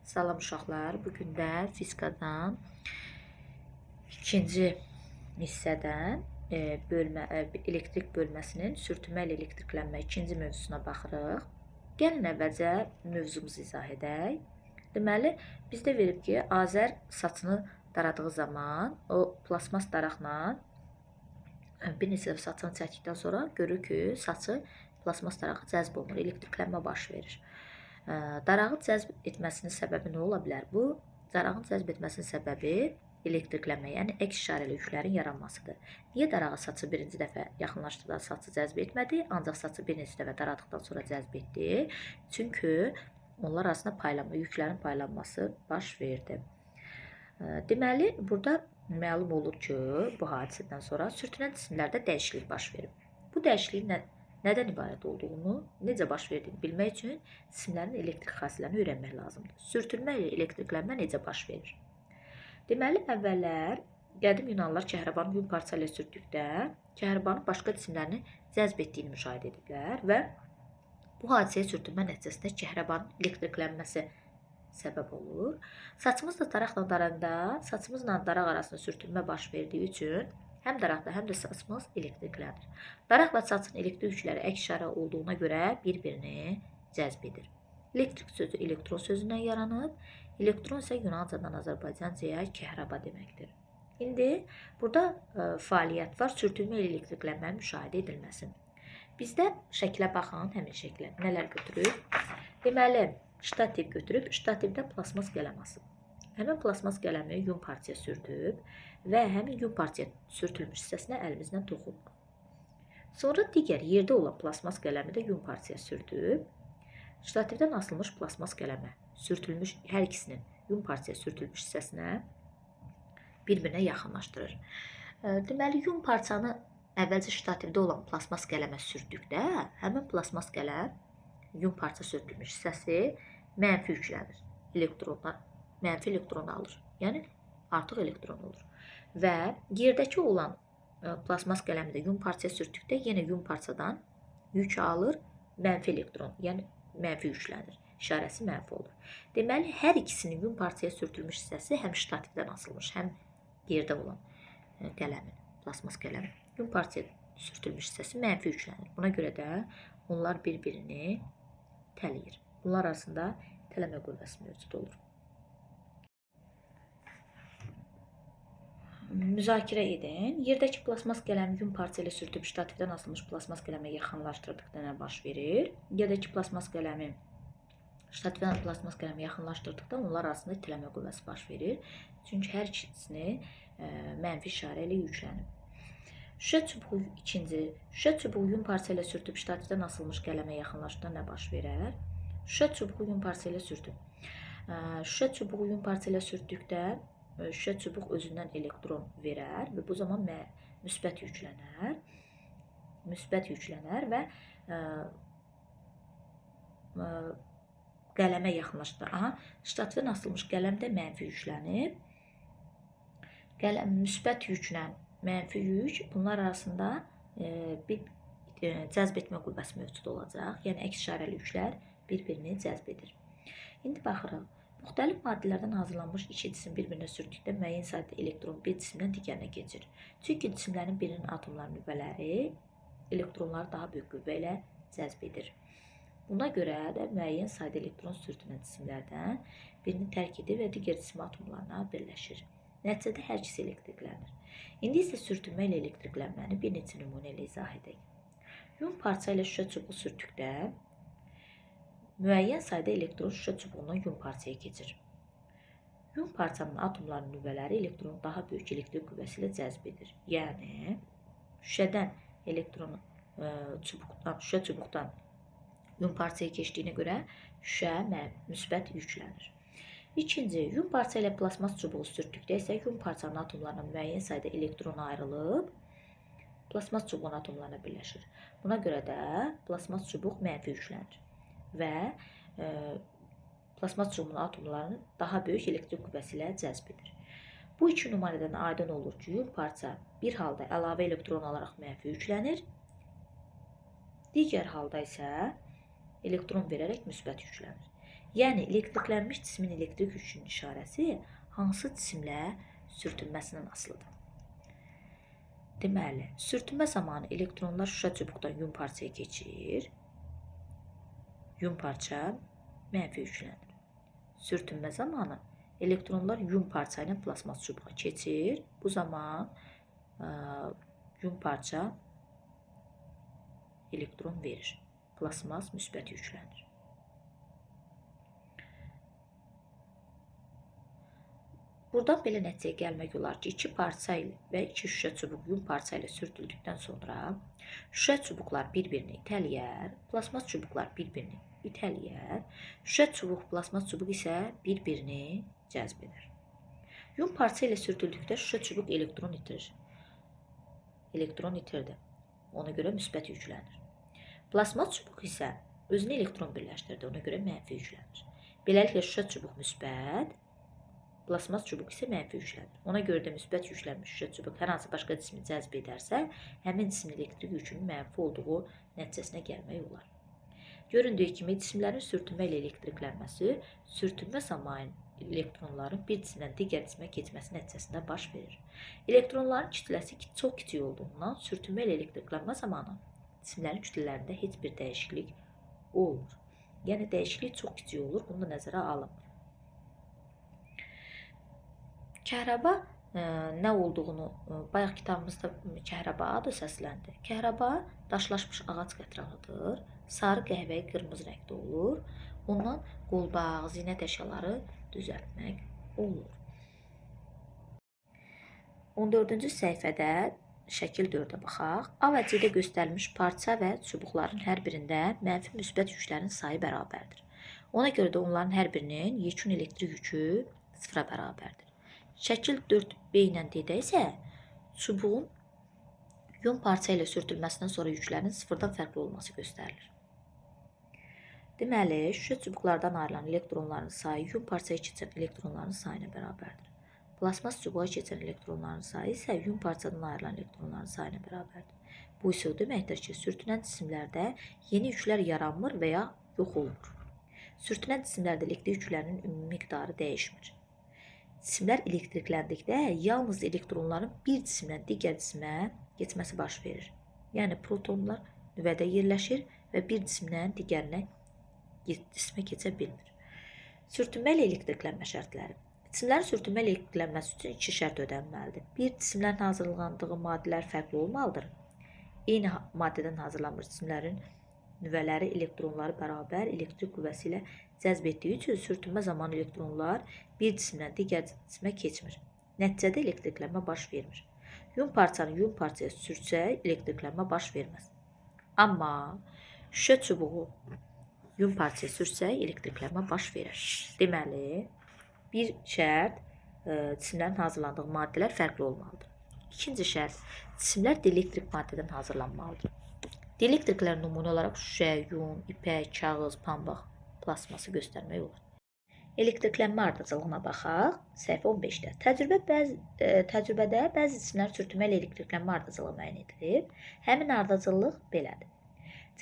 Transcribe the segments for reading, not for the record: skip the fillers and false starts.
Salam uşaqlar, bugün də fizikadan ikinci hissədən elektrik bölməsinin sürtünmə ilə elektriklənmə ikinci mövzusuna baxırıq. Gəlin əvvəlcə mövzumuzu izah edək. Deməli, bizdə verib ki, Azər saçını daradığı zaman o plasmas daraqla bir neçə dəfə saçını çəkdikdən sonra görür ki, saçı plasmas darağa cəzb olunur, elektriklənmə baş verir. Darağı cəzb etməsinin səbəbi nə ola bilər? Bu, darağın cəzb etməsinin səbəbi elektriklənmə, yəni əks işarəli yüklərin yaranmasıdır. Niyə darağı saçı birinci dəfə yaxınlaşdıqda saçı cəzb etmədi, ancaq saçı bir neçə dəfə daradıqdan sonra cəzb etdi? Çünki onlar arasında yüklərin paylanması baş verdi. Deməli, burada məlum olur ki, bu hadisədən sonra sürtünən cisimlərdə dəyişiklik baş verib. Bu dəyişikliyin nədən ibarət olduğunu, necə baş verdiyini bilmək üçün cisimlərin elektrik xassələrini öyrənmək lazımdır. Sürtünmə ilə elektriklənmə necə baş verir? Deməli, əvvəllər qədim Yunanlılar kəhribanı yun parça ilə sürtdükdə kəhribanın başqa cisimlərini cəzb etdiyini müşahidə ediblər və bu hadisəyə sürtünmə nəticəsində kəhribanın elektriklənməsi səbəb olur. Saçımızla daraqla daranda, saçımızla daraq arasında sürtünmə baş verdiyi üçün həm daraqda, həm də saçımız elektriklənir. Daraq və saçın elektrik yükləri əks işarə olduğuna görə bir-birini cəzb edir. Elektrik sözü elektron sözündən yaranıb, elektron isə Yunancadan Azərbaycancaya kəhraba deməkdir. İndi burada fəaliyyət var, sürtünmə ilə elektriklənmənin müşahidə edilməsi. Bizdə şəklə baxın, həmin şəklə nələr götürüb? Deməli, ştativ götürüb, ştativdə plasmas qələm asıb. Həmin plasmas qələmi yun parçaya sürtüb və həmin yun parçaya sürtülmüş hissəsinə əlimizlə toxunuq. Sonra digər yerdə olan plasmas qələmi də yun parçaya sürtüb, ştativdən asılmış plasmas qələmə sürtülmüş, hər ikisinin yun parçaya sürtülmüş hissəsinə bir-birinə yaxınlaşdırır. Deməli, yun parçanı əvvəlcə ştativdə olan plasmas qələmə sürtdükdə, həmin plasmas qələm yun parça sürtülmüş hissəsi mənfi yüklənir. Mənfi elektron alır. Yəni, artıq elektron olur. Və yerdəki olan plasmas qələmi də yun parçaya sürtdükdə yenə yun parçadan yük alır, mənfi elektron, yəni mənfi yüklənir. İşarəsi mənfi olur. Deməli, hər ikisinin yun parçaya sürtülmüş hissəsi həm ştativdən asılmış, həm yerdə olan qələmin, plasmas qələmin yun parçaya sürtülmüş hissəsi mənfi yüklənir. Buna görə də onlar bir-birini tələyir. Bunlar arasında tələmə qüvvəsi mövcud olur. Müzakirə edin. Yerdəki plasmas qələmi yun parça ilə sürtüb ştativdən asılmış plasmas qələmə yaxınlaşdırdıqda nə baş verir? Yerdəki plasmas qələmi ştativdən plasmas qələmi yaxınlaşdırdıqda onlar arasında tələmə qüvvəsi baş verir. Çünki hər ikisini mənfi işarə ilə yüklənib. Şüşə çubuğu yun parça ilə sürtüb ştativdən asılmış qələmə yaxınlaşdıqda nə baş verər? Şüşə çubuğu yun parça ilə sürtüb. Şüşə çubuğu yun parça ilə sürtdükdə şüşə çubuq özündən elektron verər və bu zaman müsbət yüklənər və qələmə yaxınlaşdıqda, ştativdən asılmış qələm də mənfi yüklənib. Müsbət yüklə mənfi yük, bunlar arasında bir cəzb etmə qüvvəsi mövcud olacaq. Yəni, əks işarəli yüklər bir-birini cəzb edir. İndi baxırıq. Müxtəlif maddələrdən hazırlanmış iki cisim bir-birinə sürtdükdə müəyyən sayda elektron bir cisimdən digərinə keçir. Çünki cisimlərin birinin atomların nüvələri elektronları daha böyük qüvvə ilə cəzb edir. Buna görə də müəyyən sayda elektron sürtünən cisimlərdən birini tərk edir və digər cisim atomlarına birləşir. Nəticədə hər ikisi elektriklənir. İndi isə sürtünmə ilə elektriklənməni bir neçə nümunə ilə izah edək. Yun parça ilə şüşə çubuğu sürtdükdə müəyyən sayda elektron şüşə çubuğundan yun parçaya keçir. Yun parçanın atomlarının nüvələri elektronu daha böyük elektrik qüvvəsi ilə cəzb edir. Yəni, şüşədən elektronu şüşə çubuqdan yun parçaya keçdiyinə görə şüşə müsbət yüklənir. İkinci, yun parça ilə plasmas çubuğu sürtdükdə isə yun parçanın atomlarına müəyyən sayda elektron ayrılıb, plasmas çubuğun atomlarına birləşir. Buna görə də plasmas çubuq mənfi yüklənir və plasmas çubuğunun atomlarını daha böyük elektrik qüvvəsi ilə cəzb edir. Bu iki nümunədən aydın olur ki, yun parça bir halda əlavə elektron alaraq mənfi yüklənir, digər halda isə elektron verərək müsbət yüklənir. Yəni elektriklənmiş cismin elektrik yükünün işarəsi hansı cisimlə sürtünməsindən asılıdır. Deməli, sürtünmə zamanı elektronlar şüşə çubuqdan yun parçaya keçir. Yun parça mənfi yüklənir. Sürtünmə zamanı elektronlar yun parça ilə plasmas çubuğa keçir. Bu zaman yun parça elektron verir. Plasmas müsbət yüklənir. Buradan belə nəticəyə gəlmək olar ki, iki parça ilə və iki şüşə çubuq yun parça ilə sürtüldükdən sonra şüşə çubuqlar bir-birini itələyər, plasmas çubuqlar bir-birini itələyər, şüşə çubuq, plasmas çubuq isə bir-birini cəzb edər. Yun parça ilə sürtüldükdə şüşə çubuq elektron itirir. Elektron itirdi. Ona görə müsbət yüklənir. Plasmas çubuq isə özünə elektron birləşdirdi. Ona görə mənfi yüklənir. Beləliklə şüşə çubuq müsbət, plasmas çubuq isə mənfi yüklənir. Ona görə də müsbət yüklənmiş şüşə çubuq hər hansı başqa cismi cəzb edərsə, həmin cismin elektrik yükünün mənfi olduğu nəticəsinə gəlmək olar. Göründüyü kimi cisimlərin sürtünmə ilə elektriklənməsi sürtünmə zamanı elektronların bir cisimdən digər cisimə keçməsi nəticəsində baş verir. Elektronların kütləsi çox kiçik olduğundan sürtünmə ilə elektriklənmə zamanı cisimlərin kütlələrində heç bir dəyişiklik olmur. Yəni dəyişiklik çox kiçik olur, bunu da nəzərə alınmır. Kəhraba nə olduğunu bayaq kitabımızda kəhraba adı səsləndi. Kəhraba daşlaşmış ağac qətrağıdır. Sarı, qəhvəyi, qırmızı rəngdə olur. Ondan qolbaq, zinət əşyaları düzəltmək olur. 14-cü səhifədə şəkil 4-ə baxaq. A və C-də göstərilmiş parça və çubuqların hər birində mənfi müsbət yüklərin sayı bərabərdir. Ona görə də onların hər birinin yekun elektrik yükü 0-a bərabərdir. Şəkil 4B ilə D-də isə çubuğun yun parça ilə sürtülməsindən sonra yüklərin 0-dan fərqli olması göstərilir. Deməli, şüşə çubuqlardan ayrılan elektronların sayı yun parçaya keçən elektronların sayına bərabərdir. Plasmas çubuğa keçən elektronların sayı isə yun parçadan ayrılan elektronların sayına bərabərdir. Bu isə o deməkdir ki, sürtünən cisimlərdə yeni yüklər yaranmır və ya yox olmur. Sürtünən cisimlərdə elektrik yüklərinin ümumi miqdarı dəyişmir. Cisimlər elektrikləndikdə yalnız elektronların bir cisimdən digər cisimə keçməsi baş verir. Yəni, protonlar nüvədə yerləşir və bir cisimdən digərinə cisimə keçə bilmir. Sürtünmə ilə elektriklənmə şərtləri. Cisimlərin sürtünmə ilə elektriklənməsi üçün iki şərt ödənilməlidir. Bir, cisimlərin hazırlandığı maddələr fərqli olmalıdır. Eyni maddədən hazırlanmış cisimlərin nüvələri elektronları bərabər elektrik qüvvəsi ilə cəzb etdiyi üçün sürtünmə zamanı elektronlar bir cisimdən digər cisimə keçmir. Nəticədə elektriklənmə baş vermir. Yun parçanı yun parçaya sürtsək elektriklənmə baş verməz. Amma şüşə çubuğu yun parçaya sürsək elektriklənmə baş verir. Deməli, bir şərt cisimlərin hazırlandığı maddələr fərqli olmalıdır. İkinci şərt, cisimlər dielektrik maddədən hazırlanmalıdır. Dielektriklər nümunə olaraq şüşə, yun, ipək, kağız, pambıq, plasması göstərmək olur. Elektriklənmə ardıcıllığına baxaq. Səhifə 15-də. Təcrübədə bəzi cisimlərin sürtünmə ilə elektriklənmə ardıcıllığı müəyyən edilib. Həmin ardıcıllıq belədir.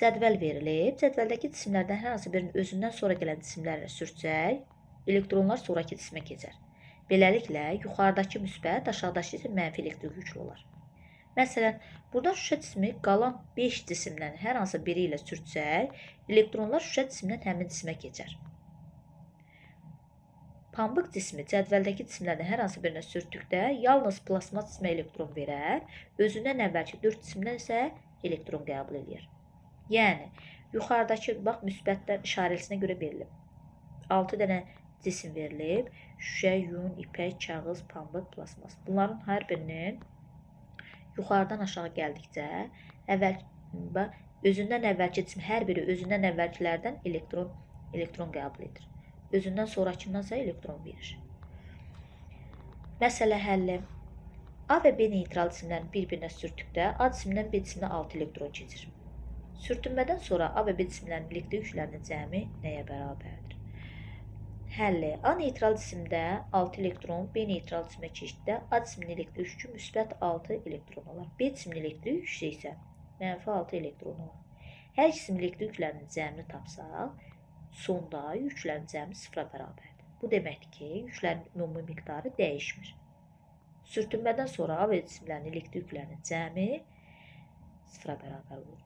Cədvəl verilib. Cədvəldəki cisimlərdən hər hansı birinin özündən sonra gələn cisimlərlə sürtsək, elektronlar sonraki cisimə keçər. Beləliklə, yuxarıdakı müsbət, aşağıdakı isə mənfi elektrik yüklü olar. Məsələn, buradan şüşə cismi qalan 5 cisimdən hər hansı biri ilə sürtsək, elektronlar şüşə cismindən həmin cisimə keçər. Pambıq cismi cədvəldəki cisimlərdən hər hansı birinə sürtdükdə yalnız plasma cisimə elektron verər, özündən əvvəlki 4 cisimdən isə elektron qəbul edir. Yəni, yuxarıdakı müsbətlər işarəlisinə görə verilib. 6 dənə cisim verilib. Şüşə, yun, ipək, kağız, pambıq, plasmas. Bunların hər birinin yuxarıdan aşağı gəldikcə özündən əvvəlki cisim hər biri özündən əvvəlkilərdən elektron qəbul edir. Özündən sonrakından isə elektron verir. Məsələ həlli. A və B neytral cisimlərin bir-birinə sürtdükdə A cisimindən B cisiminə 6 elektron keçir. Sürtünmədən sonra A və B cisimlərinin elektrik yüklərinin cəmi nəyə bərabərdir? Həlli. A neytral cisimdə 6 elektron B neytral cisimə keçdikdə A cisiminin elektrik yükü müsbət 6 elektron olar. B cisiminin elektrik yükü isə mənfi 6 elektron olar. Hər cisim elektrik yüklərinin cəmini tapsaq, sonda yüklərin cəmi sıfıra bərabərdir. Bu deməkdir ki, yüklərin ümumi miqdarı dəyişmir. Sürtünmədən sonra AV cisimlərin elektrik yüklərinin cəmi sıfıra bərabər olur.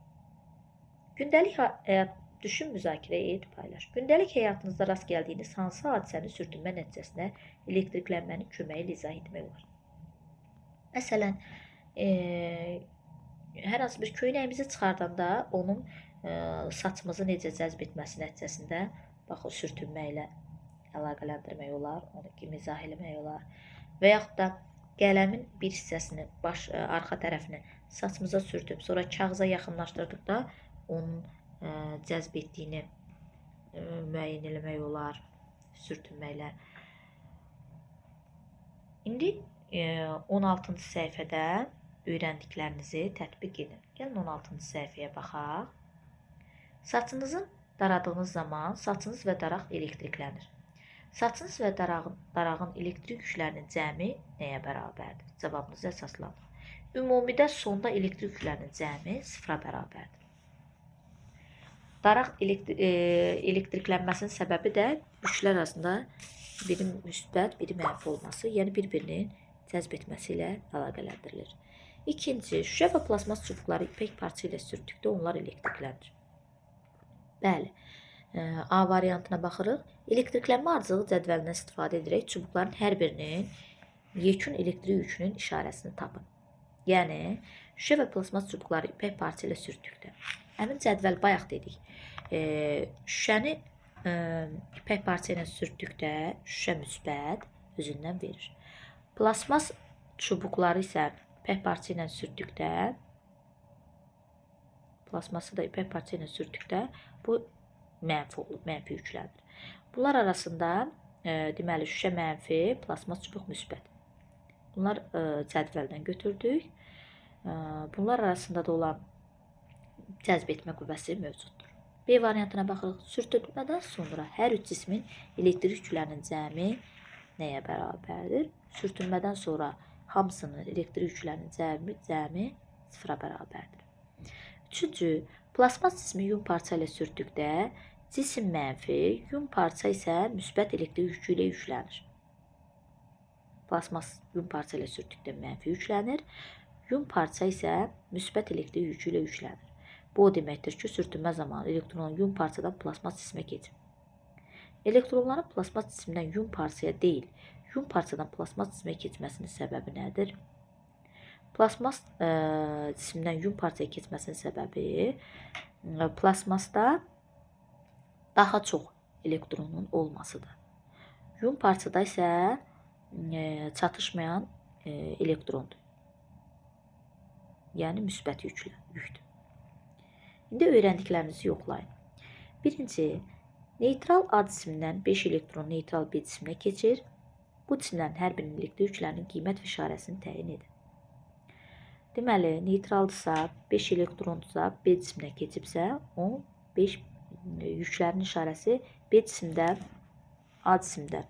Gündəlik həyat düşün, müzakirə et, paylaş. Gündəlik həyatınızda rast gəldiyiniz hansı hadisəni sürtünmə nəticəsində elektriklənmənin köməyi ilə izah etmək olar? Məsələn, hər hansı bir köynəyimizi çıxardanda onun saçımızı necə cəzb etməsi nəticəsində baxın sürtünmə ilə əlaqələndirmək olar, onu kimi izah eləmək olar. Və yaxud da qələmin bir hissəsini, arxa tərəfini saçımıza sürtüb, sonra kağıza yaxınlaşdırdıqda onun cəzb etdiyini müəyyən eləmək olar sürtünməklə. İndi 16-cı səhifədə öyrəndiklərinizi tətbiq edin. Gəlin 16-cı səhifəyə baxaq. Saçınızı daradığınız zaman saçınız və daraq elektriklənir. Saçınız və darağın elektrik yüklərinin cəmi nəyə bərabərdir? Cavabınızı əsaslandırın. Ümumidə sonda elektrik yüklərinin cəmi sıfıra bərabərdir. Daraq elektriklənməsinin səbəbi də yüklər arasında biri müsbət, biri mənfi olması, yəni bir-birinin cəzb etməsi ilə əlaqələndirilir. İkinci, şüşə və plasmas çubuqları ipək parça ilə sürtdükdə onlar elektriklənir. Bəli, A variantına baxırıq. Elektriklənmə ardıcılı cədvəlindən istifadə edərək çubuqların hər birinin yekun elektrik yükünün işarəsini tapın. Yəni, şüşə və plasmas çubuqları ipək parça ilə sürtdükdə. Həmin cədvəl bayaq dedik. Şüşəni ipək parça ilə sürtdükdə şüşə müsbət özündən verir. Plasmas çubuqları isə ipək parça ilə sürtdükdə, plasması da ipək parça ilə sürtdükdə bu mənfi olur, mənfi yüklənir. Bunlar arasında deməli şüşə mənfi, plasmas çubuq müsbət. Bunlar cədvəldən götürdük. Bunlar arasında da olan cəzb etmə qüvvəsi mövcuddur. B variantına baxırıq. Sürtünmədən sonra hər üç cismin elektrik yüklərinin cəmi nəyə bərabərdir? Sürtünmədən sonra hamısının elektrik yüklərinin cəmi sıfıra bərabərdir. Üçüncü, plasmas cismi yun parça ilə sürtdükdə cisim mənfi, yun parça isə müsbət elektrik yükü ilə yüklənir. Plasmas yun parça ilə sürtdükdə mənfi yüklənir, yun parça isə müsbət elektrik yükü ilə yüklənir. Bu o deməkdir ki, sürtünmə zamanı elektron yun parçadan plasmas cisimə keçir. Elektronların plasmas cisimdən yun parçaya deyil, yun parçadan plasmas cisimə keçməsinin səbəbi nədir? Plasmas cisimdən yun parçaya keçməsinin səbəbi plasmasda daha çox elektronun olmasıdır. Yun parçada isə çatışmayan elektrondur. Yəni müsbət yüklüdür. İndi öyrəndiklərinizi yoxlayın. Birinci, neytral A cisimdən 5 elektron neytral B cisiminə keçir. Bu cisimlərin hər birinin elektrik yüklərinin qiymət və işarəsini təyin edin. Deməli, neytraldırsa, 5 elektronsa, B cisiminə keçibsə, o 5 yüklərin işarəsi B cisimdə, A cisimdə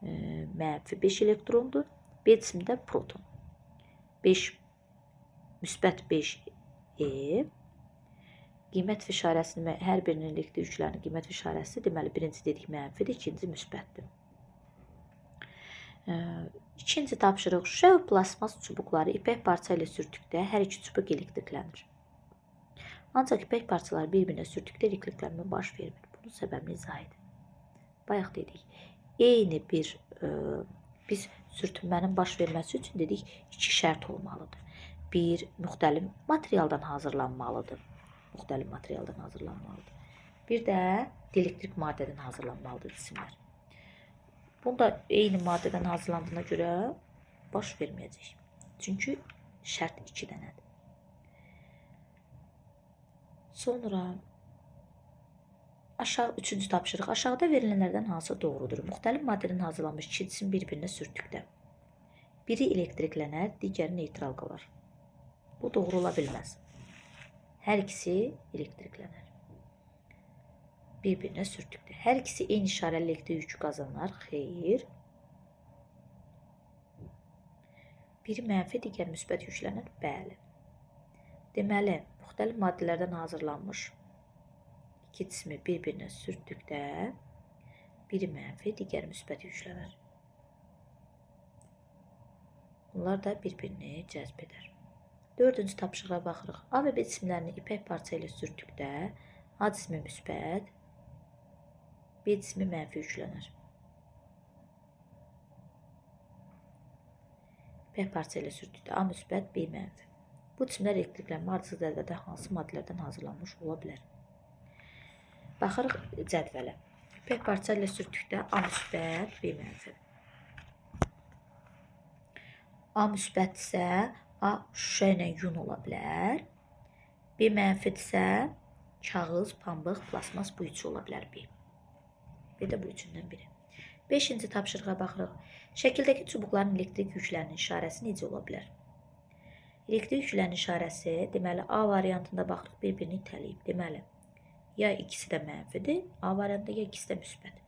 mənfi 5 elektrondur, B cisimdə proton. 5 müsbət 5 E, qiymət və işarəsinin hər birinin elektrik yüklərinin qiymət və işarəsi deməli birinci dedik mənfidir, ikinci müsbətdir. İkinci tapşırıq, şüşə və plasmas çubuqları ipək parça ilə sürtdükdə hər iki çubuq elektriklənir. Ancaq ipək parçaları bir-birinə sürtdükdə elektriklənmə baş vermir. Bunun səbəbini izah edin. Bayaq dedik, eyni bir biz sürtünmənin baş verməsi üçün dedik 2 şərt olmalıdır. Bir, müxtəlif materialdan hazırlanmalıdır. Bir də dielektrik maddədən hazırlanmalıdır cisimlər. Bunda eyni maddədən hazırlandığına görə baş verməyəcək. Çünki şərt 2 dənədir. Sonra üçüncü tapşırıq. Aşağıda verilənlərdən hansı doğrudur? Müxtəlif maddədən hazırlanmış 2 cisim bir-birinə sürtdükdə biri elektriklənər, digəri neytral qalar. Bu doğru ola bilməz. Hər ikisi elektriklənər. Bir-birinə sürtdükdə. Hər ikisi eyni işarəli elektrik yükü qazanır. Xeyr. Biri mənfi, digər müsbət yüklənir. Bəli. Deməli, müxtəlif maddələrdən hazırlanmış iki cismi bir-birinə sürtdükdə biri mənfi, digəri müsbət yüklənər. Bunlar da bir-birini cəzb edər. Dördüncü tapşırığa baxırıq. A və B cisimlərini ipək parça ilə sürtdükdə A cismi müsbət, B cismi mənfi yüklənər. İpək parça ilə sürtdükdə A müsbət, B mənfi. Bu cisimlər elektriklənmə ardıcıl cədvəldə hansı maddələrdən hazırlanmış ola bilər? Baxırıq cədvələ. İpək parça ilə sürtdükdə A müsbət, B mənfi. A müsbətdirsə A şüşə ilə yun ola bilər. B mənfidirsə kağız, pambıq, plasmas bu üçü ola bilər B. B də bu üçündən biri. 5-ci tapşırığa baxırıq. Şəkildəki çubuqların elektrik yüklərinin işarəsi necə ola bilər? Elektrik yüklərinin işarəsi, deməli A variantında baxırıq bir-birini itələyib. Deməli, ya ikisi də mənfidir, A variantında ya ikisi də müsbət.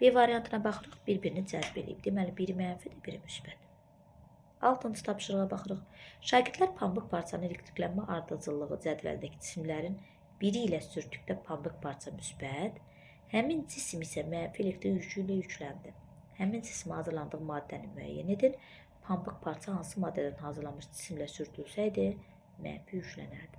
B variantına baxırıq bir-birini cəzb edib. Deməli, biri mənfidir, biri müsbət. 6-cı tapşırığa baxırıq. Şagirdlər pambıq parçanın elektriklənmə ardıcıllığı cədvəldəki cisimlərin biri ilə sürtdükdə pambıq parça müsbət, həmin cisim isə mənfi elektrik yükü ilə yükləndi. Həmin cisimə hazırlandığı maddəni müəyyən edin. Pambıq parça hansı maddədən hazırlanmış cisimlə sürtülsəydi, mənfi yüklənərdi.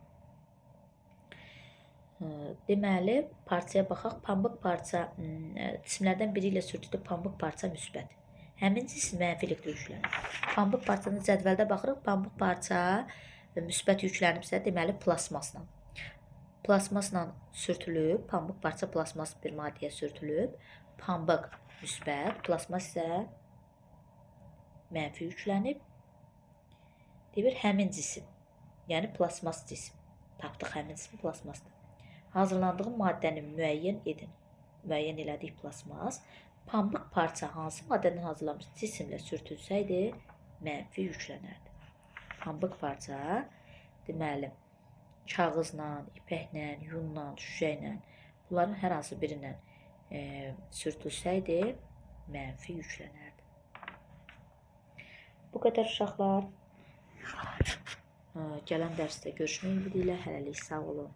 Deməli, parçaya baxaq. Pambıq parça cisimlərdən biri ilə sürtdükdə pambıq parça müsbət. Həmin cisim mənfi elektrik yüklənir. Pambıq parçanın cədvəldə baxırıq. Pambıq parça müsbət yüklənibsə, deməli plasmasla. Plasmasla sürtülüb, pambıq parça plasmas bir maddəyə sürtülüb, pambıq müsbət, plasmas isə mənfi yüklənib. Deyir, həmin cisim, yəni plasmas cisim. Tapdıq həmin cisim plasmasdır. Hazırlandığı maddəni müəyyən edin. Müəyyən elədik plasmas. Pambıq parça hansı maddədən hazırlanmış cisimlə sürtülsəydi, mənfi yüklənərdi. Pambıq parça, deməli, kağızla, ipəklə, yunla, şüşə ilə, bunların hər hansı birindən sürtülsəydi, mənfi yüklənərdi. Bu qədər uşaqlar. Gələn dərsdə görüşmək ümidi ilə hələlik sağ olun.